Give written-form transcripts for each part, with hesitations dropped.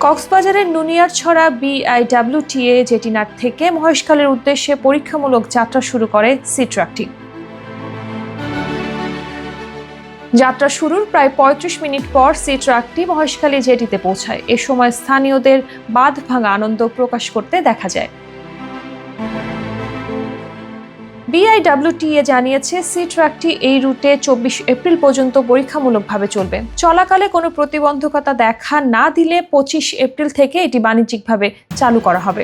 কক্সবাজারের নুনিয়ারছড়া বিআইডব্লিউটিএ জেটিনাট থেকে মহেশখালীর উদ্দেশ্যে পরীক্ষামূলক যাত্রা শুরু করে সি ট্রাকটি। যাত্রা শুরুর প্রায় ৩৫ মিনিট পর সি ট্রাকটি মহেশখালী জেটিতে পৌঁছায়। এ সময় স্থানীয়দের বাঁধ ভাঙা আনন্দ প্রকাশ করতে দেখা যায়। বিআইডব্লিউটিএ জানিয়েছে, সি ট্রাকটি এই রুটে ২৪ এপ্রিল পর্যন্ত পরীক্ষামূলকভাবে চলবে। চলাকালে কোনো প্রতিবন্ধকতা দেখা না দিলে ২৫ এপ্রিল থেকে এটি বাণিজ্যিকভাবে চালু করা হবে।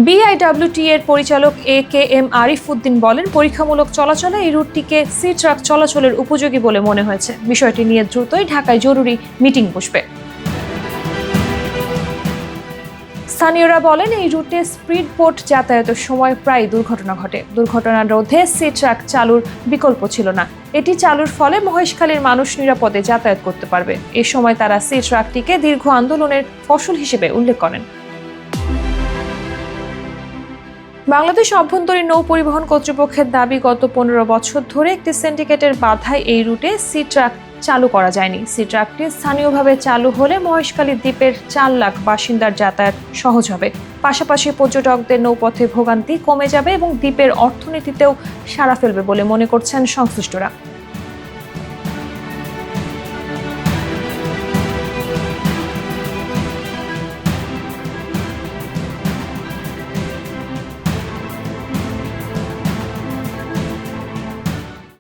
বিআইডব্লিউটিএ এর পরিচালক এ.কে.এম. আরিফ উদ্দিন বলেন, পরীক্ষামূলক চলাচলে এই রুটটিকে সি ট্রাক চলাচলের উপযোগী বলে মনে হয়েছে। বিষয়টি নিয়ে দ্রুতই ঢাকায় জরুরি মিটিং বসবে। স্থানীয়রা বলেন, এই রুটে স্পিড বোট যাতায়াতের সময় প্রায় দুর্ঘটনা ঘটে। দুর্ঘটনা রোধে সি ট্রাক চালুর বিকল্প ছিল না। এটি চালুর ফলে মহেশখালীর মানুষ নিরাপদে যাতায়াত করতে পারবে। এ সময় তারা সি ট্রাকটিকে দীর্ঘ আন্দোলনের ফসল হিসেবে উল্লেখ করেন। বাংলাদেশ অভ্যন্তরীণ নৌ পরিবহন কর্তৃপক্ষের দাবি, গত ১৫ বছর ধরে একটি সিন্ডিকেটের বাধায় এই রুটে সি ট্রাক চালু করা যায়নি। সি ট্রাকটি স্থানীয়ভাবে চালু হলে মহেশখালী দ্বীপের ৪ লাখ বাসিন্দার যাতায়াত সহজ হবে। পাশাপাশি পর্যটকদের নৌপথে ভোগান্তি কমে যাবে এবং দ্বীপের অর্থনীতিতেও সাড়া ফেলবে বলে মনে করছেন সংশ্লিষ্টরা।